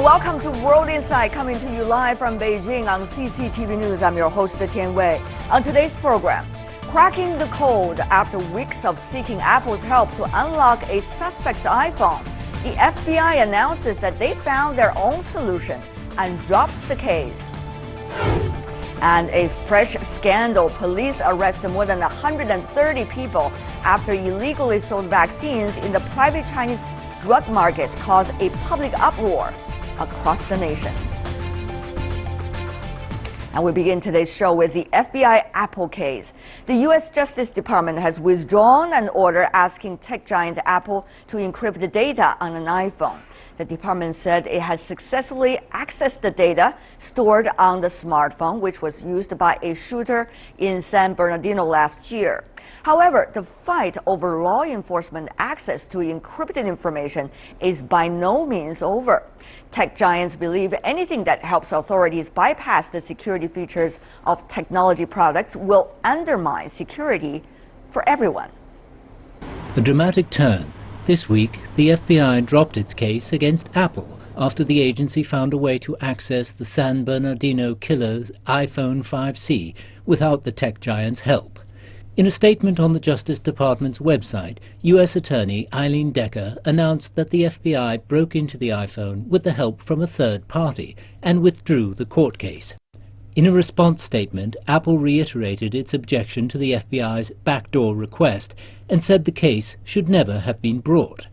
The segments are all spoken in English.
And welcome to World Insight, coming to you live from Beijing on CCTV News. I'm your host, Tian Wei. On today's program, cracking the code after weeks of seeking Apple's help to unlock a suspect's iPhone. The FBI announces that they found their own solution and drops the case. And a fresh scandal. Police arrested more than 130 people after illegally sold vaccines in the private Chinese drug market caused a public uproar across the nation. And we begin today's show with the FBI Apple case. The U.S. Justice Department has withdrawn an order asking tech giant Apple to encrypt the data on an iPhone. The department said it has successfully accessed the data stored on the smartphone, which was used by a shooter in San Bernardino last year. However, the fight over law enforcement access to encrypted information is by no means over. Tech giants believe anything that helps authorities bypass the security features of technology products will undermine security for everyone. A dramatic turn. This week, the FBI dropped its case against Apple after the agency found a way to access the San Bernardino killer's iPhone 5C without the tech giant's help. In a statement on the Justice Department's website, U.S. Attorney Eileen Decker announced that the FBI broke into the iPhone with the help from a third party and withdrew the court case. In a response statement, Apple reiterated its objection to the FBI's backdoor request and said the case should never have been brought.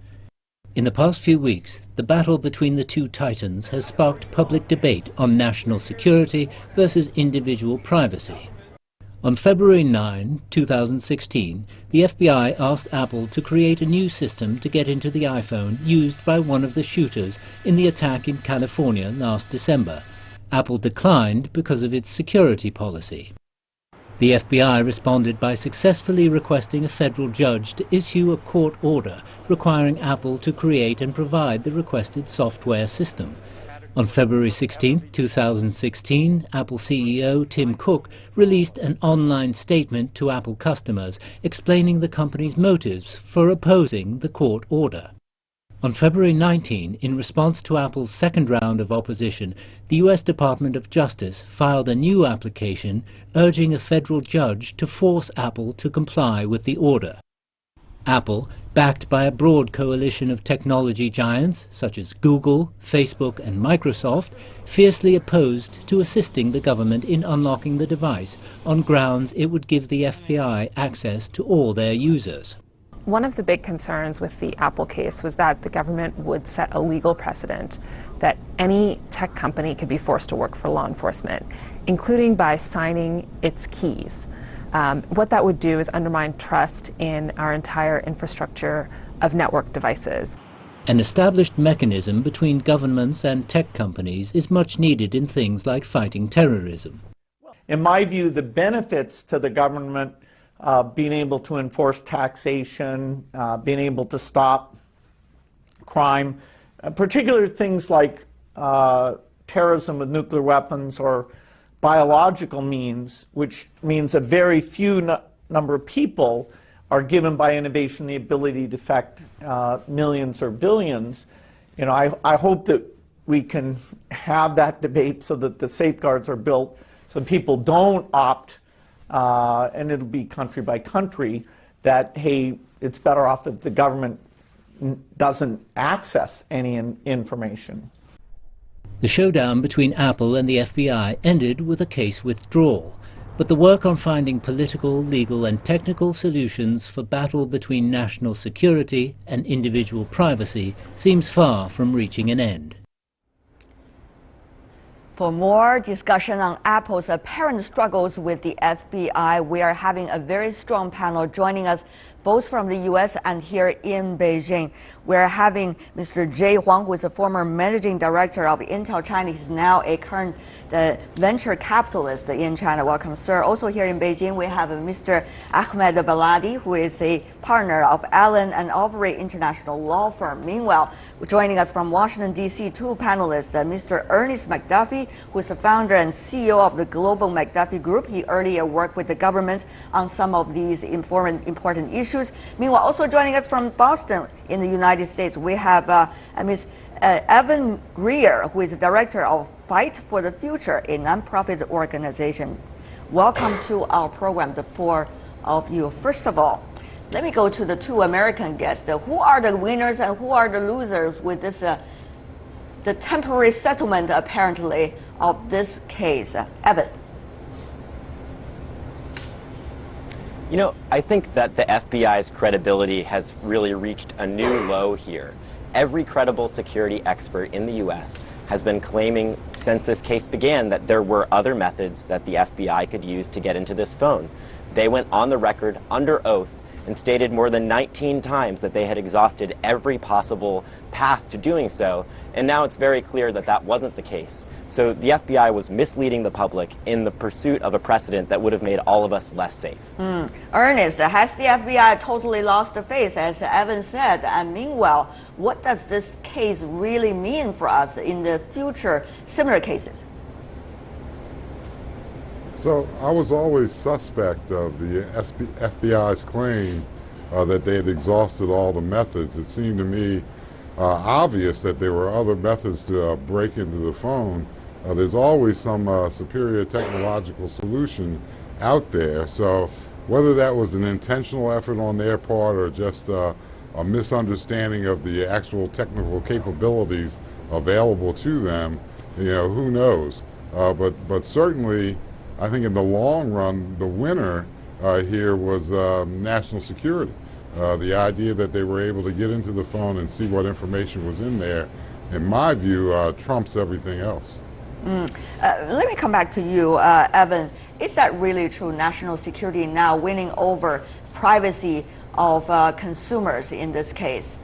In the past few weeks, the battle between the two titans has sparked public debate on national security versus individual privacy. On February 9, 2016, the FBI asked Apple to create a new system to get into the iPhone used by one of the shooters in the attack in California last December. Apple declined because of its security policy. The FBI responded by successfully requesting a federal judge to issue a court order requiring Apple to create and provide the requested software system. On February 16, 2016, Apple CEO Tim Cook released an online statement to Apple customers explaining the company's motives for opposing the court order. On February 19, in response to Apple's second round of opposition, the U.S. Department of Justice filed a new application urging a federal judge to force Apple to comply with the order. Apple, backed by a broad coalition of technology giants such as Google, Facebook and Microsoft, fiercely opposed to assisting the government in unlocking the device on grounds it would give the FBI access to all their users. One of the big concerns with the Apple case was that the government would set a legal precedent that any tech company could be forced to work for law enforcement, including by signing its keys. What that would do is undermine trust in our entire infrastructure of network devices. An established mechanism between governments and tech companies is much needed in things like fighting terrorism. In my view, the benefits to the government being able to enforce taxation, being able to stop crime, particularly things like terrorism with nuclear weapons or biological means, which means a very few number of people are given by innovation the ability to affect millions or billions. You know, I hope that we can have that debate so that the safeguards are built so people don't opt, and it'll be country by country, that, hey, it's better off that the government doesn't access any information. The showdown between Apple and the FBI ended with a case withdrawal, but the work on finding political, legal and technical solutions for battle between national security and individual privacy seems far from reaching an end. For more discussion on Apple's apparent struggles with the FBI, we are having a very strong panel joining us both from the U.S. and here in Beijing. We're having Mr. Jay Huang, who is a former managing director of Intel China. He's now a current venture capitalist in China. Welcome, sir. Also here in Beijing, we have Mr. Ahmed Baladi, who is a partner of Allen and Overy International Law Firm. Meanwhile, joining us from Washington, D.C., two panelists, Mr. Ernest McDuffie, who is the founder and CEO of the Global McDuffie Group. He earlier worked with the government on some of these important issues. Meanwhile, also joining us from Boston in the United States, we have Ms. Evan Greer, who is the director of Fight for the Future, a nonprofit organization. Welcome to our program, the four of you. First of all, let me go to the two American guests. Who are the winners and who are the losers with this, the temporary settlement, apparently, of this case? Evan. You know, I think that the FBI's credibility has really reached a new low here. Every credible security expert in the U.S. has been claiming since this case began that there were other methods that the FBI could use to get into this phone. They went on the record under oath and stated more than 19 times that they had exhausted every possible path to doing so, and now it's very clear that that wasn't the case. So the FBI was misleading the public in the pursuit of a precedent that would have made all of us less safe. Ernest, has the FBI totally lost the face, as Evan said? And meanwhile, what does this case really mean for us in the future similar cases? So I was always suspect of the FBI's claim that they had exhausted all the methods. It seemed to me obvious that there were other methods to break into the phone. There's always some superior technological solution out there. So whether that was an intentional effort on their part or just a misunderstanding of the actual technical capabilities available to them, you know, who knows? But certainly, I think in the long run, the winner here was national security. The idea that they were able to get into the phone and see what information was in there, in my view, trumps everything else. Let me come back to you, Evan. Is that really true? National security now winning over privacy of consumers in this case?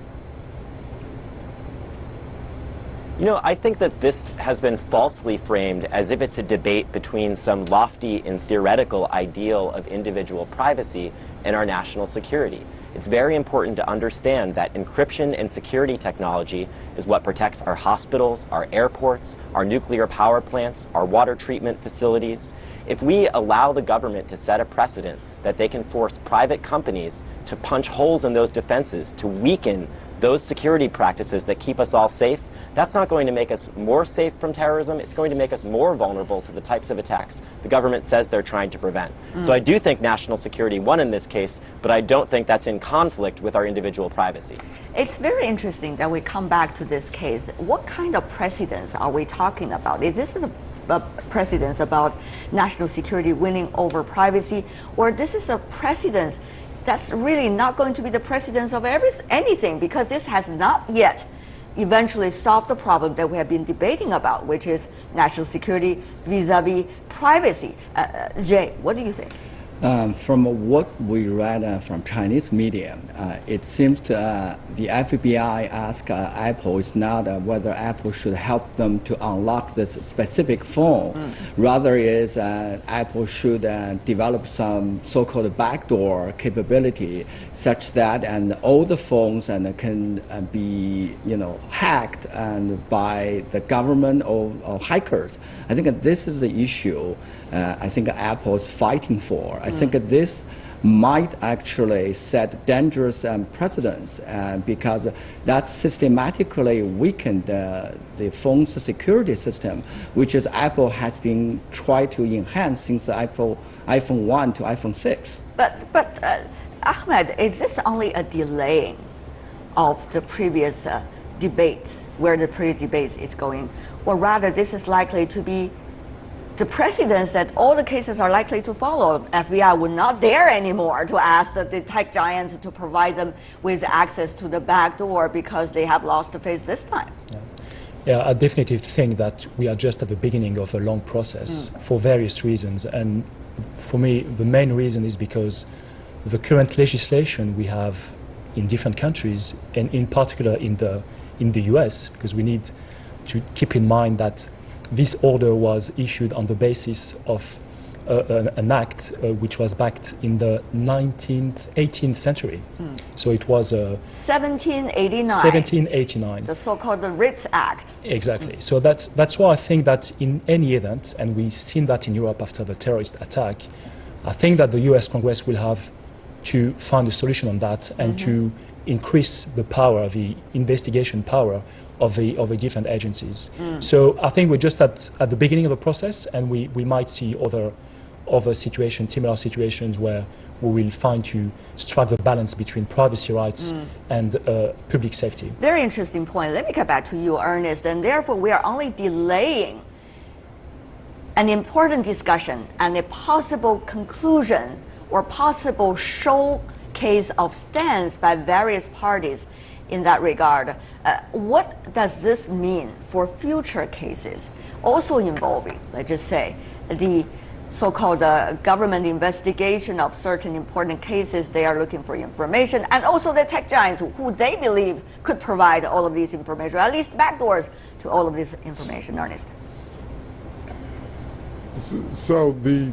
You know, I think that this has been falsely framed as if it's a debate between some lofty and theoretical ideal of individual privacy and our national security. It's very important to understand that encryption and security technology is what protects our hospitals, our airports, our nuclear power plants, our water treatment facilities. If we allow the government to set a precedent that they can force private companies to punch holes in those defenses, to weaken those security practices that keep us all safe, that's not going to make us more safe from terrorism. It's going to make us more vulnerable to the types of attacks the government says they're trying to prevent. So I do think national security won in this case, but I don't think that's in conflict with our individual privacy. It's very interesting that we come back to this case. What kind of precedents are we talking about? Is this a precedence about national security winning over privacy, or this is a precedence that's really not going to be the precedence of anything, because this has not yet eventually solve the problem that we have been debating about, which is national security vis-a-vis privacy. Jay, what do you think? From what we read from Chinese media, it seems the FBI asked Apple is not whether Apple should help them to unlock this specific phone. Rather is Apple should develop some so-called backdoor capability such that all the phones can be hacked by the government or hackers. I think this is the issue. I think Apple is fighting for. I think this might actually set dangerous precedents because that systematically weakened the phone's security system, which is Apple has been trying to enhance since iPhone 1 to iPhone 6. But Ahmed, is this only a delaying of the previous debates, where the previous debates is going, or rather this is likely to be the precedence that all the cases are likely to follow? FBI would not dare anymore to ask the tech giants to provide them with access to the back door because they have lost the face this time. Yeah, I definitely think that we are just at the beginning of a long process for various reasons. And for me, the main reason is because the current legislation we have in different countries, and in particular in the US, because we need to keep in mind that this order was issued on the basis of an act which was backed in the 18th century. So it was 1789. 1789. The so-called the Writs Act. Exactly. So that's why I think that in any event, and we've seen that in Europe after the terrorist attack, I think that the US Congress will have to find a solution on that and to increase the power, the investigation power of the different agencies. So I think we're just at the beginning of the process, and we might see other situations, similar situations, where we will find to strike the balance between privacy rights and public safety. Very interesting point. Let me get back to you, Ernest. And therefore, we are only delaying an important discussion and a possible conclusion or possible showcase of stance by various parties in that regard. What does this mean for future cases, also involving, let's just say, the so-called government investigation of certain important cases? They are looking for information, and also the tech giants who they believe could provide all of these information, or at least backdoors to all of this information, Ernest. So the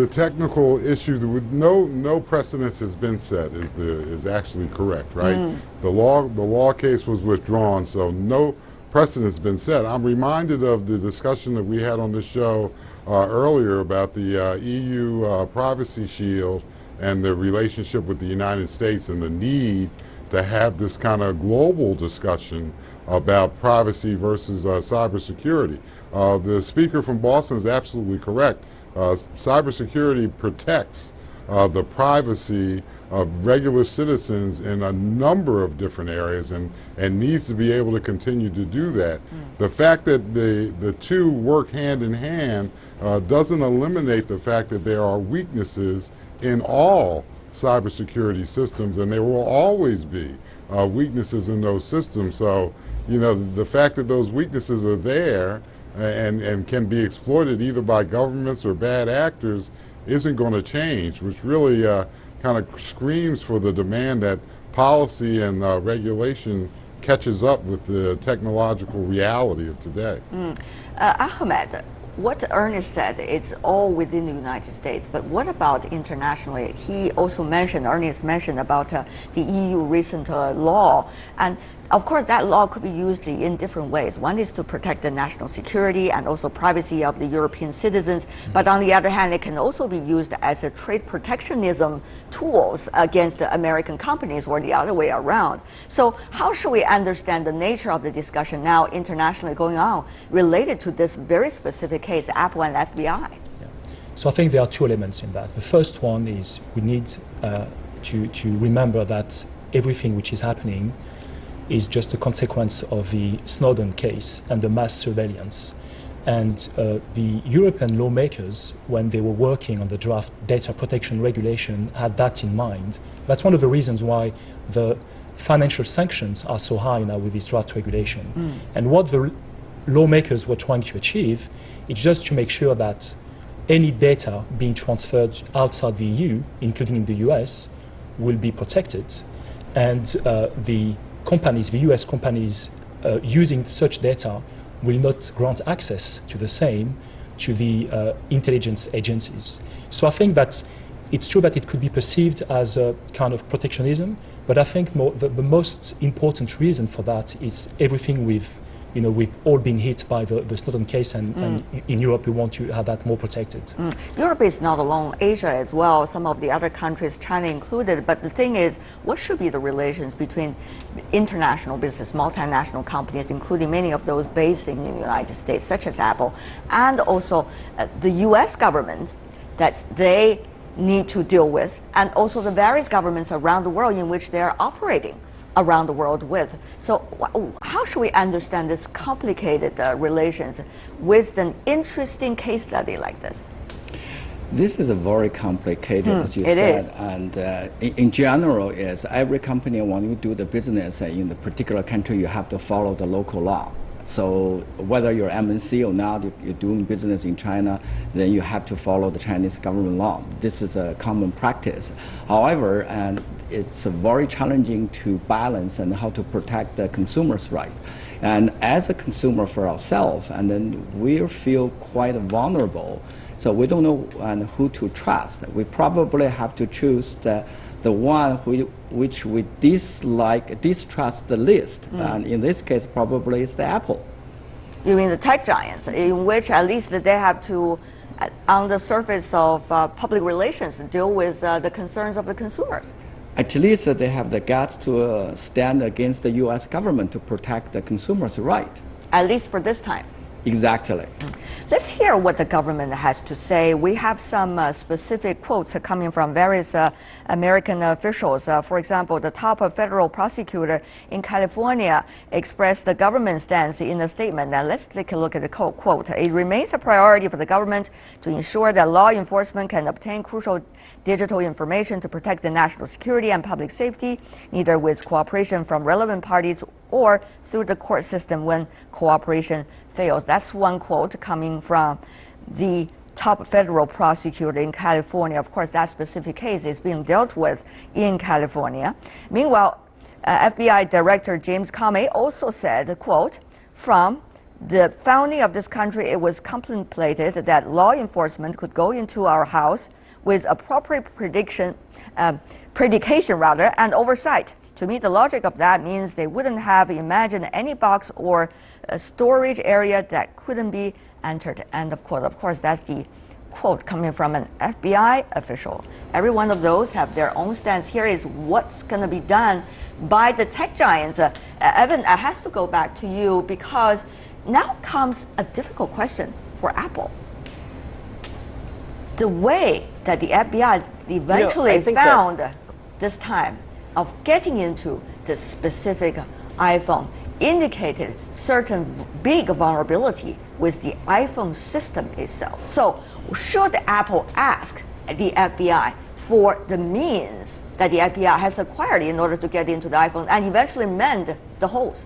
technical issue, no precedence has been set is actually correct, right? The law case was withdrawn, so no precedent has been set. I'm reminded of the discussion that we had on the show earlier about the EU Privacy Shield and the relationship with the United States and the need to have this kind of global discussion about privacy versus cybersecurity. The speaker from Boston is absolutely correct. Cybersecurity protects the privacy of regular citizens in a number of different areas and needs to be able to continue to do that. The fact that the two work hand in hand doesn't eliminate the fact that there are weaknesses in all cybersecurity systems, and there will always be weaknesses in those systems. So, you know, the fact that those weaknesses are there and can be exploited either by governments or bad actors isn't going to change, which really kind of screams for the demand that policy and regulation catches up with the technological reality of today. Ahmed, what Ernest said, it's all within the United States, but what about internationally? He also mentioned, Ernest mentioned about the EU recent law, and of course that law could be used in different ways. One is to protect the national security and also privacy of the European citizens, but on the other hand, it can also be used as a trade protectionism tools against the American companies, or the other way around. So how should we understand the nature of the discussion now internationally going on related to this very specific case, Apple and FBI? Yeah. So I think there are two elements in that. The first one is we need to remember that everything which is happening is just a consequence of the Snowden case and the mass surveillance. And the European lawmakers, when they were working on the draft data protection regulation, had that in mind. That's one of the reasons why the financial sanctions are so high now with this draft regulation. And what the lawmakers were trying to achieve is just to make sure that any data being transferred outside the EU, including in the US, will be protected. And the US companies using such data will not grant access to the same to the intelligence agencies. So I think that it's true that it could be perceived as a kind of protectionism, but I think the most important reason for that is everything we've all been hit by the Snowden case, and in Europe we want to have that more protected. Europe is not alone, Asia as well, some of the other countries, China included, but the thing is, what should be the relations between international business, multinational companies, including many of those based in the United States, such as Apple, and also the US government that they need to deal with, and also the various governments around the world in which they are operating around the world with. So how should we understand this complicated relations with an interesting case study like this? This is a very complicated, as you it said, is. and in general, is every company, when you do the business in the particular country, you have to follow the local law. So whether you're MNC or not, if you're doing business in China, then you have to follow the Chinese government law. This is a common practice. However, and it's very challenging to balance and how to protect the consumer's right. And as a consumer for ourselves, and then we feel quite vulnerable. So we don't know who to trust. We probably have to choose the one which we distrust the least. And in this case, probably it's the Apple. You mean the tech giants, in which at least they have to, on the surface of public relations, deal with the concerns of the consumers? at least they have the guts to stand against the U.S. government to protect the consumer's right. At least for this time. Exactly. Let's hear what the government has to say. We have some specific quotes coming from various American officials. For example, the top federal prosecutor in California expressed the government's stance in a statement. Now, let's take a look at the quote. It remains a priority for the government to ensure that law enforcement can obtain crucial digital information to protect the national security and public safety, either with cooperation from relevant parties or through the court system when cooperation fails. That's one quote coming from the top federal prosecutor in California. Of course, that specific case is being dealt with in California. Meanwhile, FBI Director James Comey also said, quote, from the founding of this country, it was contemplated that law enforcement could go into our house with appropriate predication and oversight. To me, the logic of that means they wouldn't have imagined any box or a storage area that couldn't be entered. End of quote. Of course, that's the quote coming from an FBI official. Every one of those have their own stance. Here is what's going to be done by the tech giants. Evan, I have to go back to you because now comes a difficult question for Apple. The way that the FBI eventually found this time of getting into the specific iPhone indicated certain big vulnerability with the iPhone system itself. So should Apple ask the FBI for the means that the FBI has acquired in order to get into the iPhone and eventually mend the holes?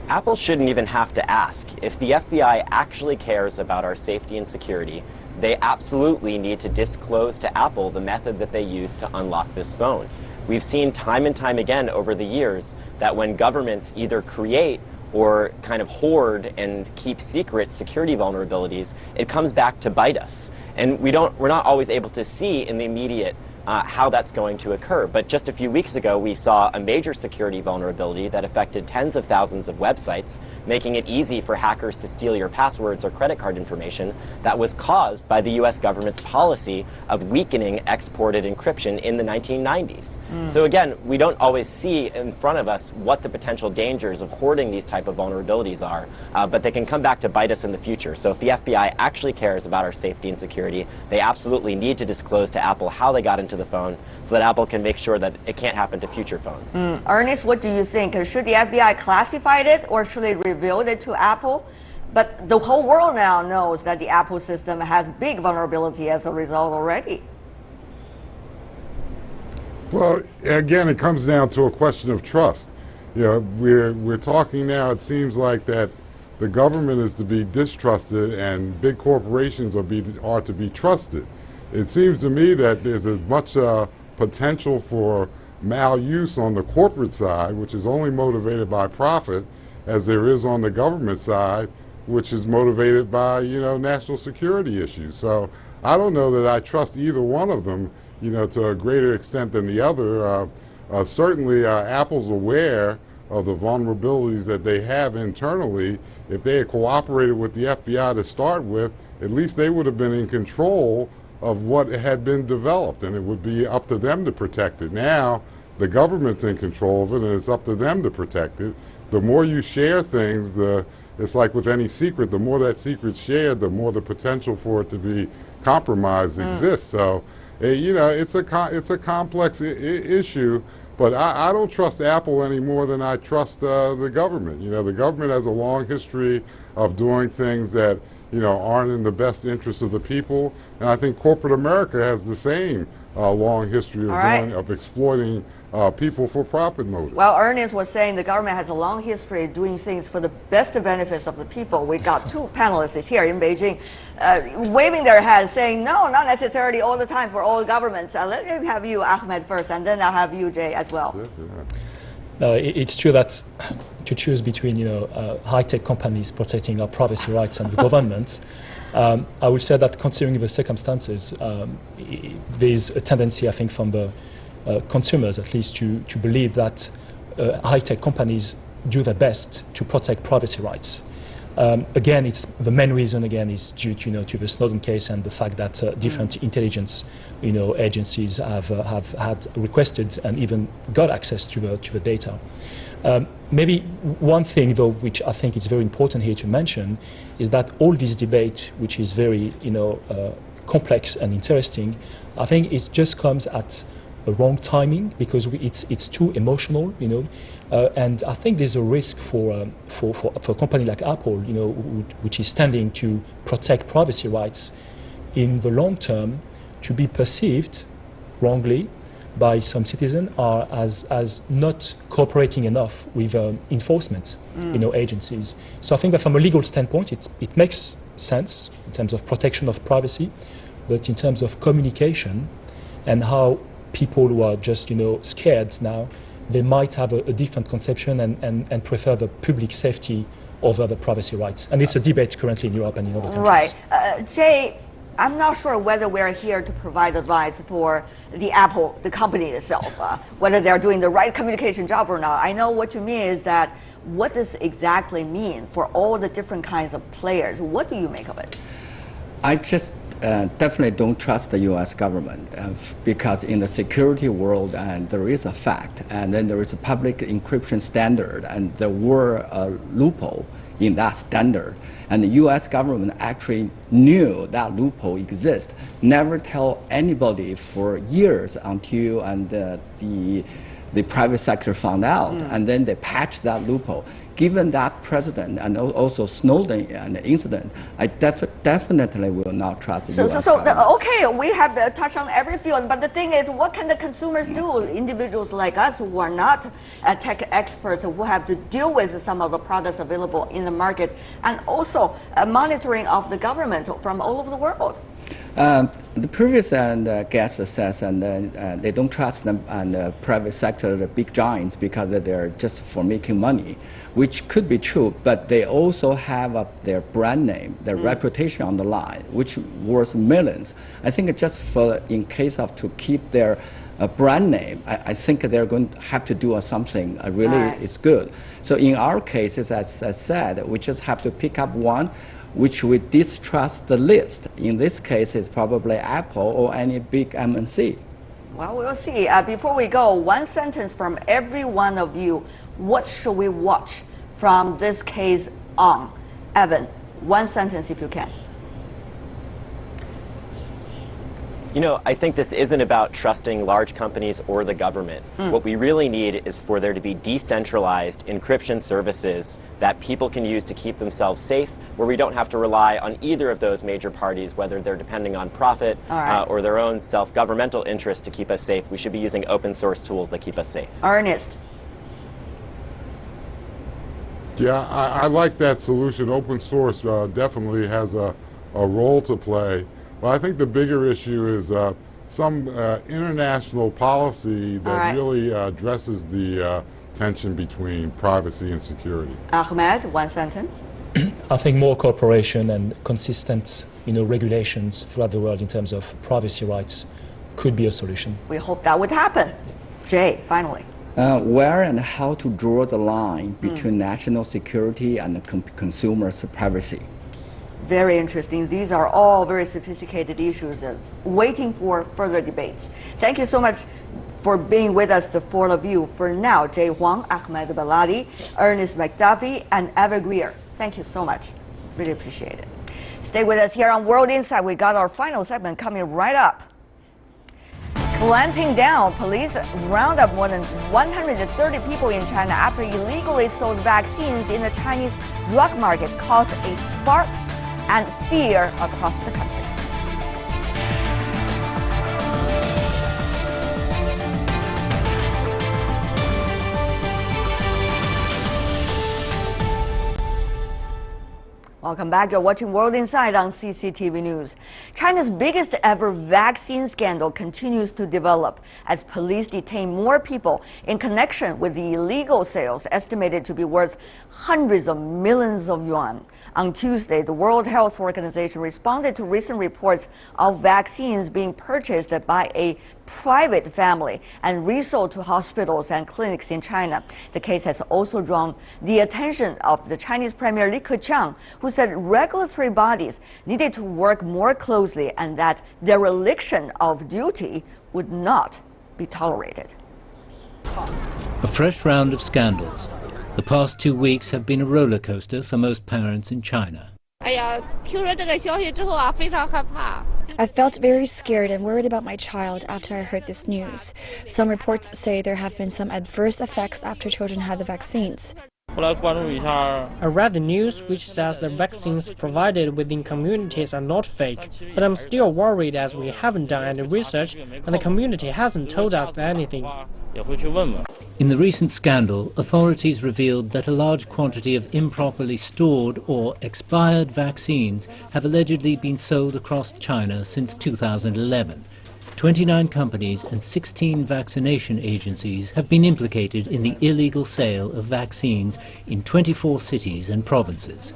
Apple shouldn't even have to ask. If the FBI actually cares about our safety and security, they absolutely need to disclose to Apple the method that they use to unlock this phone. We've seen time and time again over the years that when governments either create or kind of hoard and keep secret security vulnerabilities, it comes back to bite us. And we're not always able to see in the immediate how that's going to occur. But just a few weeks ago, we saw a major security vulnerability that affected tens of thousands of websites, making it easy for hackers to steal your passwords or credit card information that was caused by the US government's policy of weakening exported encryption in the 1990s. So again, we don't always see in front of us what the potential dangers of hoarding these type of vulnerabilities are, but they can come back to bite us in the future. So if the FBI actually cares about our safety and security, they absolutely need to disclose to Apple how they got into the phone so that Apple can make sure that it can't happen to future phones. Ernest, what do you think? Should the FBI classify it or should they reveal it to Apple? But the whole world now knows that the Apple system has big vulnerability as a result already. Well, again, it comes down to a question of trust. You know, we're talking now, it seems like that the government is to be distrusted and big corporations are to be trusted. It seems to me that there's as much potential for maluse on the corporate side, which is only motivated by profit, as there is on the government side, which is motivated by, national security issues. So I don't know that I trust either one of them, to a greater extent than the other. Certainly, Apple's aware of the vulnerabilities that they have internally. If they had cooperated with the FBI to start with, at least they would have been in control of what had been developed, and it would be up to them to protect it. Now, the government's in control of it, and it's up to them to protect it. The more you share things, it's like with any secret, the more that secret's shared, the more the potential for it to be compromised exists. So, it's a complex issue, but I don't trust Apple any more than I trust the government. The government has a long history of doing things that aren't in the best interest of the people. And I think corporate America has the same long history of exploiting people for profit motives. Well, Ernest was saying the government has a long history of doing things for the best benefits of the people. We got two panelists here in Beijing waving their hands saying, no, not necessarily all the time for all governments. Let me have you, Ahmed, first, and then I'll have you, Jay, as well. No, it's true that to choose between high-tech companies protecting our privacy rights and the government, I would say that considering the circumstances, there's a tendency, I think, from the consumers at least to believe that high-tech companies do their best to protect privacy rights. Again, the main reason again is due to, to the Snowden case and the fact that different intelligence agencies have had requested and even got access to the data. Maybe one thing though, which I think is very important here to mention, is that all this debate, which is very complex and interesting, I think it just comes at a wrong timing because it's too emotional, and I think there's a risk for a company like Apple, which is standing to protect privacy rights in the long term, to be perceived wrongly by some citizens as not cooperating enough with enforcement agencies. So I think that from a legal standpoint, it makes sense in terms of protection of privacy, but in terms of communication and how people who are just scared now, they might have a different conception and prefer the public safety over the privacy rights. And it's a debate currently in Europe and in other countries. Right. Jay, I'm not sure whether we're here to provide advice for the Apple, the company itself, whether they're doing the right communication job or not. I know what you mean is that what does exactly mean for all the different kinds of players? What do you make of it? I just definitely don't trust the U.S. government because in the security world, and there is a fact, and then there is a public encryption standard, and there were a loophole in that standard. And the U.S. government actually knew that loophole exists, never tell anybody for years until the private sector found out, and then they patched that loophole. Given that precedent and also Snowden and the incident, I definitely will not trust the U.S. government. Okay, we have touched on every field, but the thing is, what can the consumers do? Individuals like us who are not tech experts, who have to deal with some of the products available in the market, and also monitoring of the government from all over the world. The previous guest says, and they don't trust them and the private sector, the big giants, because they're just for making money, which could be true. But they also have their brand name, their reputation on the line, which worth millions. I think just in case of to keep their brand name, I think they're going to have to do something really is good. So in our cases, as I said, we just have to pick up one which we distrust the least. In this case, it's probably Apple or any big MNC. Well, we'll see. Before we go, one sentence from every one of you. What should we watch from this case on? Evan, one sentence if you can. I think this isn't about trusting large companies or the government. What we really need is for there to be decentralized encryption services that people can use to keep themselves safe, where we don't have to rely on either of those major parties, whether they're depending on profit or their own self-governmental interest to keep us safe. We should be using open source tools that keep us safe. Ernest. Yeah, I like that solution. Open source definitely has a role to play. Well, I think the bigger issue is some international policy that really addresses the tension between privacy and security. Ahmed, one sentence. I think more cooperation and consistent regulations throughout the world in terms of privacy rights could be a solution. We hope that would happen. Jay, finally. Where and how to draw the line between national security and consumers' privacy. Very interesting. These are all very sophisticated issues waiting for further debates. Thank you so much for being with us, the four of you. For now, Jay Huang, Ahmed Baladi, Ernest McDuffie, and Eva Greer. Thank you so much. Really appreciate it. Stay with us here on World Insight. We got our final segment coming right up. Clamping down, police round up more than 130 people in China after illegally sold vaccines in the Chinese drug market caused a spark and fear across the country. Welcome back. You're watching World Insight on CCTV News. China's biggest ever vaccine scandal continues to develop as police detain more people in connection with the illegal sales estimated to be worth hundreds of millions of yuan. On Tuesday, the World Health Organization responded to recent reports of vaccines being purchased by a private family and resold to hospitals and clinics in China. The case has also drawn the attention of the Chinese Premier Li Keqiang, who said regulatory bodies needed to work more closely and that dereliction of duty would not be tolerated. A fresh round of scandals. The past 2 weeks have been a roller coaster for most parents in China. I felt very scared and worried about my child after I heard this news. Some reports say there have been some adverse effects after children had the vaccines. I read the news which says the vaccines provided within communities are not fake, but I'm still worried as we haven't done any research and the community hasn't told us anything. In the recent scandal, authorities revealed that a large quantity of improperly stored or expired vaccines have allegedly been sold across China since 2011. 29 companies and 16 vaccination agencies have been implicated in the illegal sale of vaccines in 24 cities and provinces.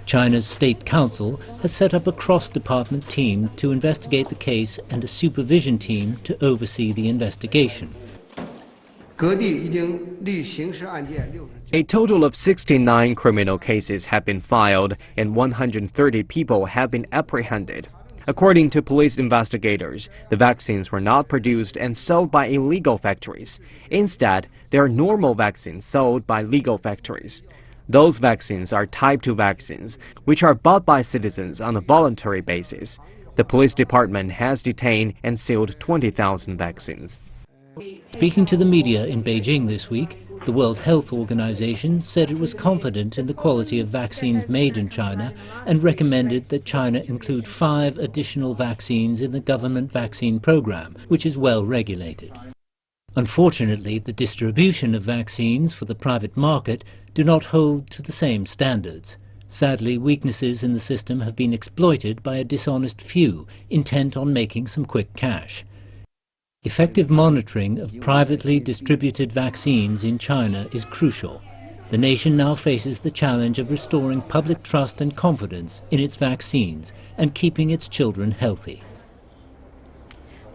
China's State Council has set up a cross-department team to investigate the case and a supervision team to oversee the investigation. A total of 69 criminal cases have been filed and 130 people have been apprehended. According to police investigators, the vaccines were not produced and sold by illegal factories. Instead, they are normal vaccines sold by legal factories. Those vaccines are Type 2 vaccines, which are bought by citizens on a voluntary basis. The police department has detained and sealed 20,000 vaccines. Speaking to the media in Beijing this week, the World Health Organization said it was confident in the quality of vaccines made in China and recommended that China include 5 additional vaccines in the government vaccine program, which is well regulated. Unfortunately, the distribution of vaccines for the private market do not hold to the same standards. Sadly, weaknesses in the system have been exploited by a dishonest few intent on making some quick cash. Effective monitoring of privately distributed vaccines in China is crucial. The nation now faces the challenge of restoring public trust and confidence in its vaccines and keeping its children healthy.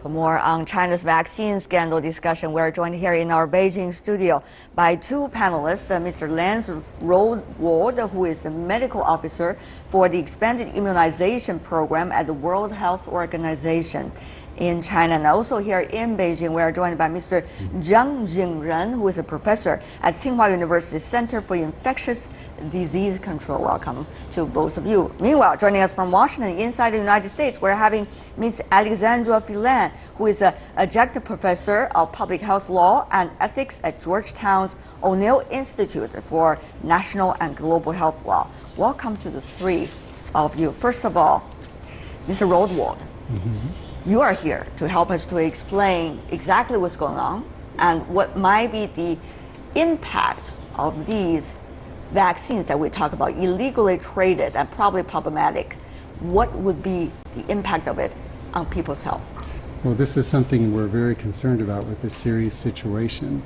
For more on China's vaccine scandal discussion, we're joined here in our Beijing studio by 2 panelists, Mr. Lance Rodwald, who is the medical officer for the expanded immunization program at the World Health Organization in China, and also here in Beijing, we are joined by Mr. Zhang Jingren, who is a professor at Tsinghua University Center for Infectious Disease Control. Welcome to both of you. Meanwhile, joining us from Washington, inside the United States, we're having Ms. Alexandra Phelan, who is an adjunct professor of public health law and ethics at Georgetown's O'Neill Institute for National and Global Health Law. Welcome to the 3 of you. First of all, Mr. Rodwald. You are here to help us to explain exactly what's going on and what might be the impact of these vaccines that we talk about, illegally traded and probably problematic. What would be the impact of it on people's health? Well, this is something we're very concerned about with this serious situation.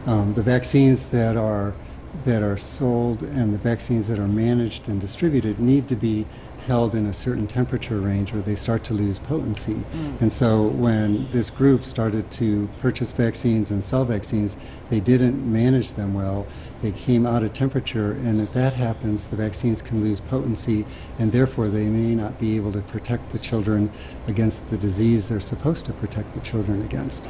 The vaccines that are sold and the vaccines that are managed and distributed need to be held in a certain temperature range or they start to lose potency. And so when this group started to purchase vaccines and sell vaccines, they didn't manage them well. They came out of temperature, and if that happens, the vaccines can lose potency, and therefore they may not be able to protect the children against the disease they're supposed to protect the children against.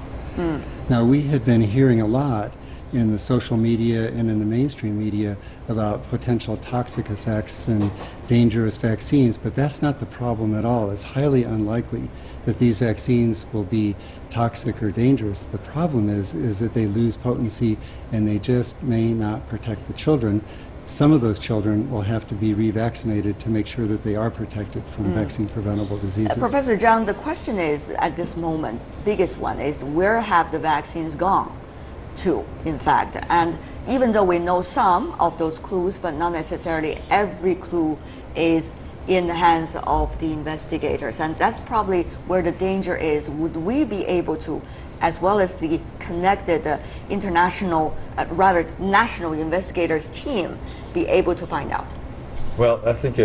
Now, we had been hearing a lot in the social media and in the mainstream media about potential toxic effects and dangerous vaccines, but that's not the problem at all. It's highly unlikely that these vaccines will be toxic or dangerous. The problem is that they lose potency and they just may not protect the children. Some of those children will have to be revaccinated to make sure that they are protected from vaccine-preventable diseases. Professor Zhang, the question is, at this moment, biggest one is, where have the vaccines gone to, in fact? And even though we know some of those clues, but not necessarily every clue is in the hands of the investigators. And that's probably where the danger is. Would we be able to, as well as the connected international, rather national investigators team, be able to find out? Well, I think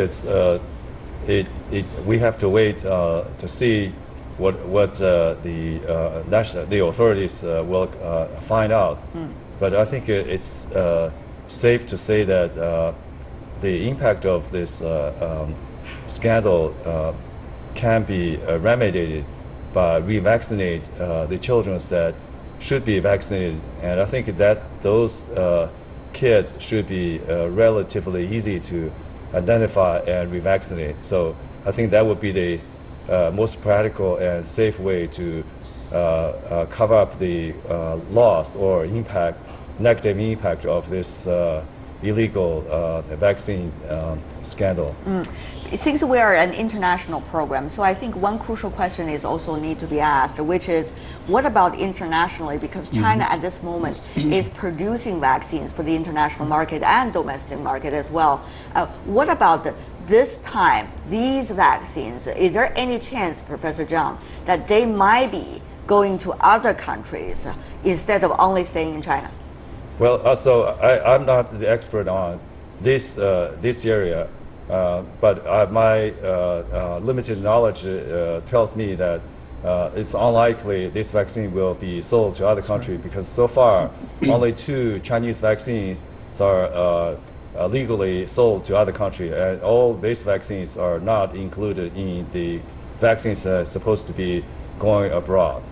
we have to wait to see what the authorities will find out. But I think it's safe to say that the impact of this scandal can be remedied by revaccinate the children that should be vaccinated, and I think that those kids should be relatively easy to identify and revaccinate. So I think that would be the most practical and safe way to cover up the loss or impact, negative impact of this illegal vaccine scandal. Since we are an international program, so I think one crucial question is also need to be asked, which is, what about internationally? Because China at this moment is producing vaccines for the international market and domestic market as well. What about this time, these vaccines? Is there any chance, Professor Zhang, that they might be going to other countries instead of only staying in China? Well, so I'm not the expert on this area, but my limited knowledge tells me that it's unlikely this vaccine will be sold to other countries, because so far only 2 Chinese vaccines are legally sold to other countries, and all these vaccines are not included in the vaccines that are supposed to be going abroad.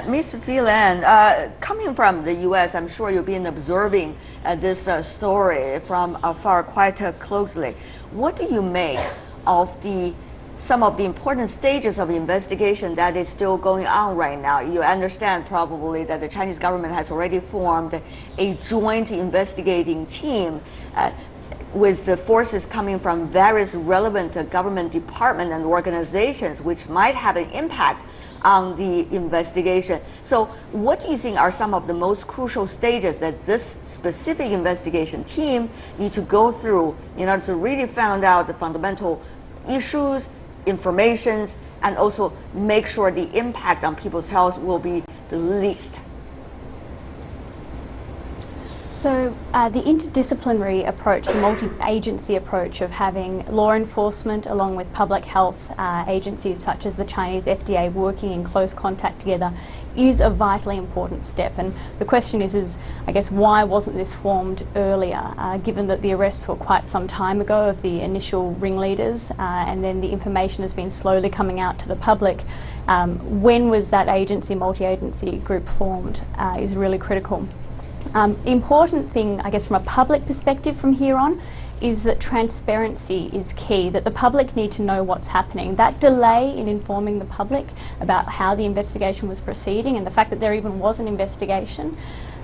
Ms. Phelan, coming from the U.S., I'm sure you've been observing this story from afar quite closely. What do you make of some of the important stages of investigation that is still going on right now? You understand probably that the Chinese government has already formed a joint investigating team with the forces coming from various relevant government departments and organizations, which might have an impact on the investigation. So what do you think are some of the most crucial stages that this specific investigation team need to go through in order to really find out the fundamental issues, informations, and also make sure the impact on people's health will be the least? So the interdisciplinary approach, the multi-agency approach of having law enforcement along with public health agencies such as the Chinese FDA working in close contact together is a vitally important step. And the question is I guess, why wasn't this formed earlier, given that the arrests were quite some time ago of the initial ringleaders, and then the information has been slowly coming out to the public. When was that agency, multi-agency group formed is really critical. Important thing, I guess, from a public perspective from here on is that transparency is key, that the public need to know what's happening. That delay in informing the public about how the investigation was proceeding and the fact that there even was an investigation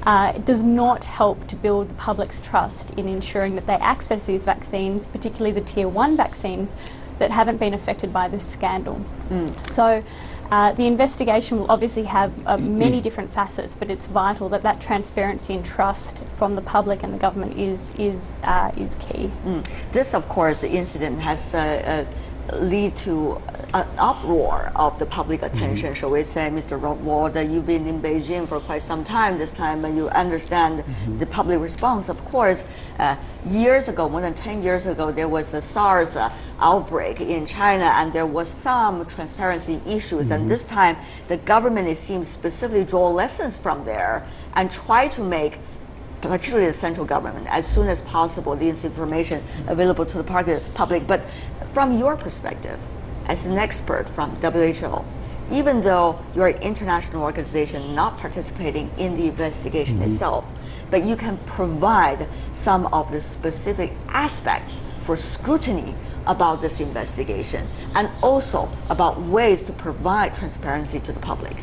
does not help to build the public's trust in ensuring that they access these vaccines, particularly the Tier 1 vaccines that haven't been affected by this scandal. So the investigation will obviously have many different facets, but it's vital that that transparency and trust from the public and the government is key. This, of course, the incident has lead to an uproar of the public attention, shall we say. Mr. Ward, you've been in Beijing for quite some time this time, and you understand the public response. Of course, years ago, more than 10 years ago, there was a SARS outbreak in China, and there was some transparency issues. And this time, the government, it seems, specifically draw lessons from there and try to make, particularly the central government, as soon as possible, this information available to the public. But from your perspective, as an expert from WHO, even though you're an international organization not participating in the investigation itself, but you can provide some of the specific aspect for scrutiny about this investigation, and also about ways to provide transparency to the public.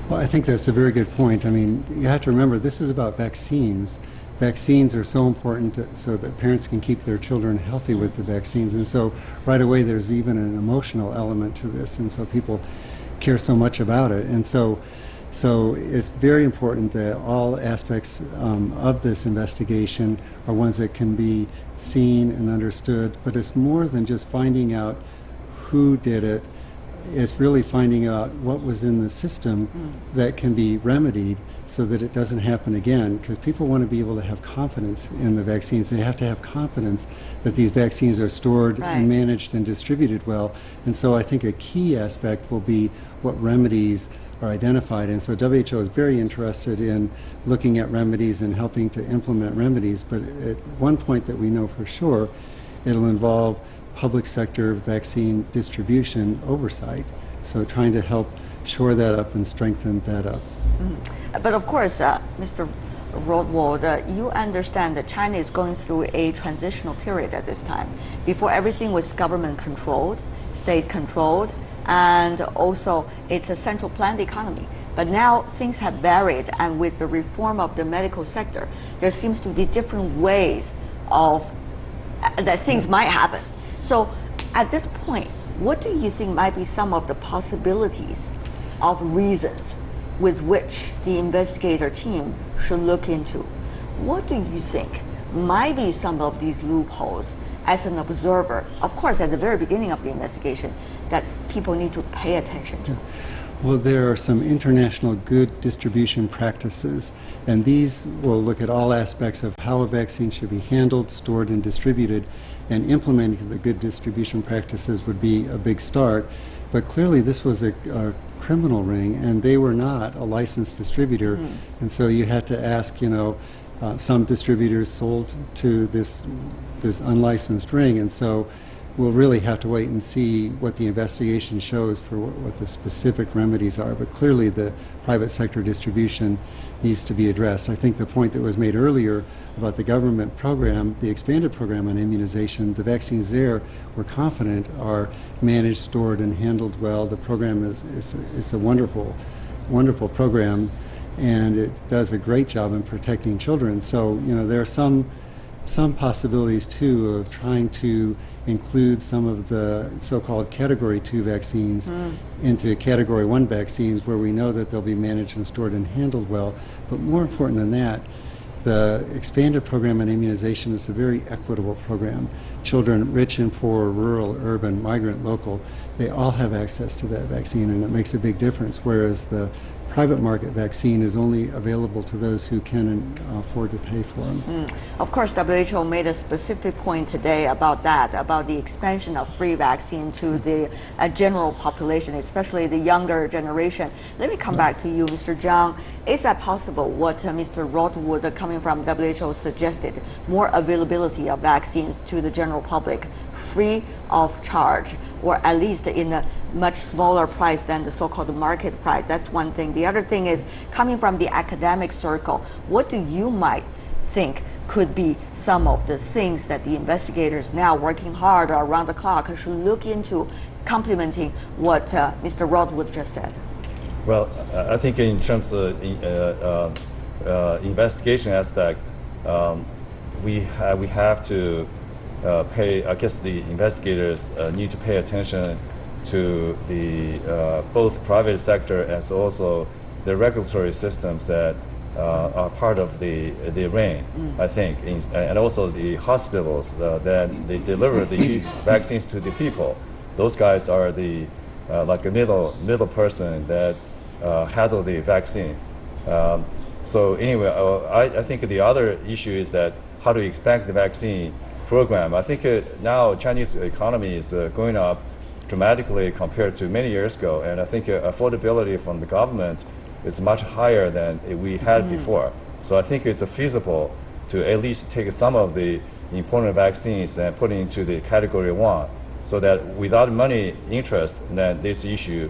Well, I think that's a very good point. I mean, you have to remember, this is about vaccines. Vaccines are so important so that parents can keep their children healthy with the vaccines. And so right away there's even an emotional element to this, and so people care so much about it. And so it's very important that all aspects of this investigation are ones that can be seen and understood. But it's more than just finding out who did it, it's really finding out what was in the system that can be remedied so that it doesn't happen again, because people want to be able to have confidence in the vaccines. They have to have confidence that these vaccines are stored and managed and distributed well. And so I think a key aspect will be what remedies are identified. And so WHO is very interested in looking at remedies and helping to implement remedies. But at one point that we know for sure, it'll involve public sector vaccine distribution oversight. So trying to help shore that up and strengthen that up. But of course, Mr. Rodwald, you understand that China is going through a transitional period at this time. Before, everything was government controlled, state controlled, and also it's a central planned economy. But now things have varied, and with the reform of the medical sector, there seems to be different ways of that things might happen. So at this point, what do you think might be some of the possibilities of reasons with which the investigator team should look into? What do you think might be some of these loopholes as an observer, of course at the very beginning of the investigation, that people need to pay attention to? Well, there are some international good distribution practices, and these will look at all aspects of how a vaccine should be handled, stored, and distributed, and implementing the good distribution practices would be a big start. But clearly this was a criminal ring, and they were not a licensed distributor, and so you had to ask, you know, some distributors sold to this unlicensed ring, and so we'll really have to wait and see what the investigation shows for what the specific remedies are. But clearly the private sector distribution needs to be addressed. I think the point that was made earlier about the government program, the expanded program on immunization, the vaccines there, we're confident are managed, stored, and handled well. The program is a wonderful, wonderful program, and it does a great job in protecting children. So, you know, there are some possibilities too of trying to include some of the so-called Category 2 vaccines into Category 1 vaccines, where we know that they'll be managed and stored and handled well. But more important than that, the expanded program on immunization is a very equitable program. Children, rich and poor, rural, urban, migrant, local, they all have access to that vaccine, and it makes a big difference, whereas the private market vaccine is only available to those who can afford to pay for them. Of course, WHO made a specific point today about that, about the expansion of free vaccine to the general population, especially the younger generation. Let me come back to you, Mr. Zhang. Is that possible, what Mr. Rodwald coming from WHO suggested, more availability of vaccines to the general public, free of charge, or at least in a much smaller price than the so-called market price? That's one thing. The other thing is, coming from the academic circle, what do you might think could be some of the things that the investigators now working hard around the clock should look into, complementing what Mr. Rodwald just said? Well, I think in terms of investigation aspect, we have to I guess the investigators need to pay attention to the both private sector as also the regulatory systems that are part of the ring, I think, and also the hospitals that they deliver the vaccines to the people. Those guys are the like a middle person that handle the vaccine. So anyway, I think the other issue is that how to expand the vaccine program. I think now Chinese economy is going up dramatically compared to many years ago, and I think affordability from the government is much higher than we had before. So I think it's feasible to at least take some of the important vaccines and put into the Category 1, so that without money interest, then this issue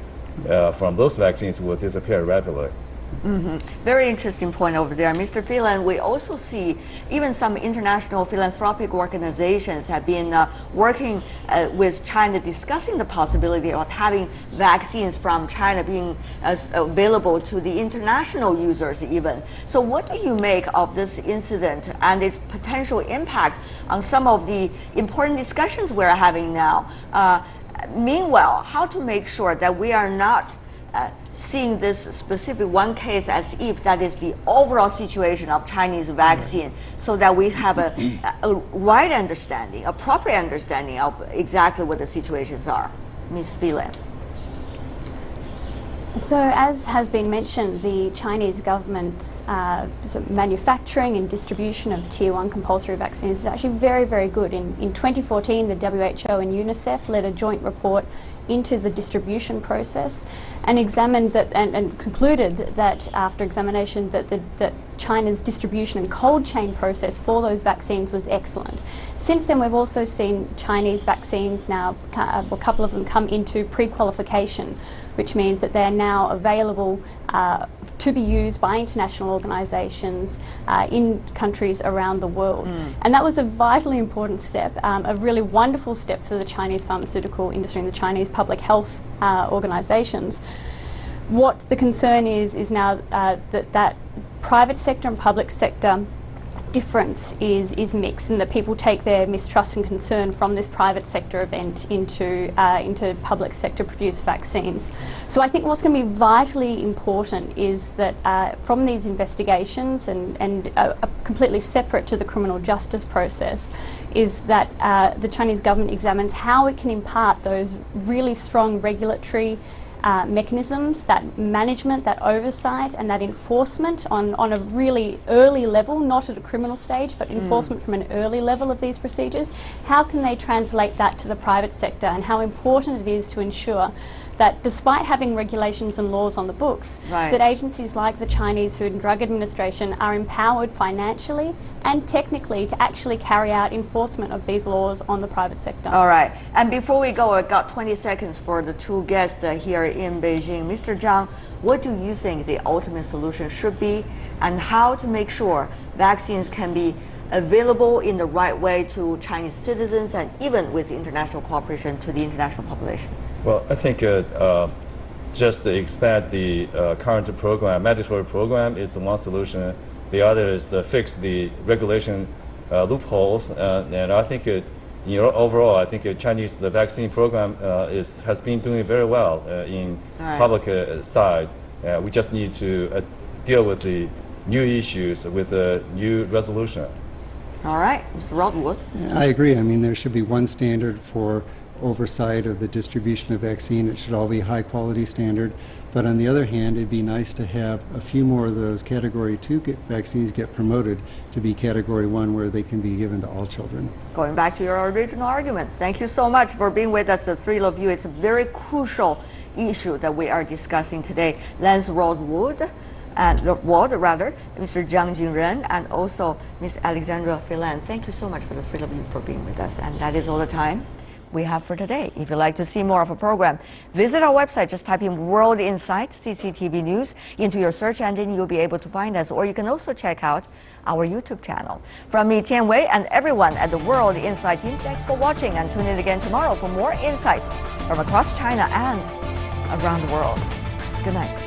from those vaccines will disappear rapidly. Very interesting point over there, Mr. Phelan. We also see even some international philanthropic organizations have been working with China, discussing the possibility of having vaccines from China being available to the international users even. So what do you make of this incident and its potential impact on some of the important discussions we're having now? Meanwhile, how to make sure that we are not seeing this specific one case as if that is the overall situation of Chinese vaccine, so that we have a right understanding, appropriate understanding of exactly what the situations are. Ms. Phelan. So, as has been mentioned, the Chinese government's sort of manufacturing and distribution of Tier 1 compulsory vaccines is actually very, very good. In 2014, the WHO and UNICEF led a joint report into the distribution process and examined that and concluded that after examination that China's distribution and cold chain process for those vaccines was excellent. Since then, we've also seen Chinese vaccines now, a couple of them come into pre-qualification, which means that they're now available to be used by international organisations in countries around the world. And that was a vitally important step, a really wonderful step for the Chinese pharmaceutical industry and the Chinese public health organisations. What the concern is now that private sector and public sector difference is mixed, and that people take their mistrust and concern from this private sector event into public sector produced vaccines. So I think what's going to be vitally important is that from these investigations and completely separate to the criminal justice process, is that the Chinese government examines how it can impart those really strong regulatory mechanisms, that management, that oversight and that enforcement on a really early level, not at a criminal stage, but enforcement from an early level of these procedures. How can they translate that to the private sector, and how important it is to ensure that despite having regulations and laws on the books, that agencies like the Chinese Food and Drug Administration are empowered financially and technically to actually carry out enforcement of these laws on the private sector. All right. And before we go, I got 20 seconds for the two guests here in Beijing. Mr. Zhang, what do you think the ultimate solution should be, and how to make sure vaccines can be available in the right way to Chinese citizens and even with international cooperation to the international population? Well, I think just to expand the current program, mandatory program, is one solution. The other is to fix the regulation loopholes. And I think overall, I think the vaccine program has been doing very well in public side. We just need to deal with the new issues with a new resolution. All right, Mr. Rodwood. I agree. I mean, there should be one standard for oversight of the distribution of vaccine. It should all be high quality standard. But on the other hand, it'd be nice to have a few more of those category 2 vaccines get promoted to be category 1, where they can be given to all children. Going back to your original argument, thank you so much for being with us, the three of you. It's a very crucial issue that we are discussing today. Lance Rodwood, Mr. Zhang Jingren, and also Ms. Alexandra Phelan. Thank you so much for the three of you for being with us. And that is all the time we have for today. If you'd like to see more of a program, visit our website. Just type in World Insight CCTV News into your search engine. You'll be able to find us, or you can also check out our YouTube channel. From me, Tian Wei, and everyone at the World Insight team, thanks for watching, and tune in again tomorrow for more insights from across China and around the world. Good night.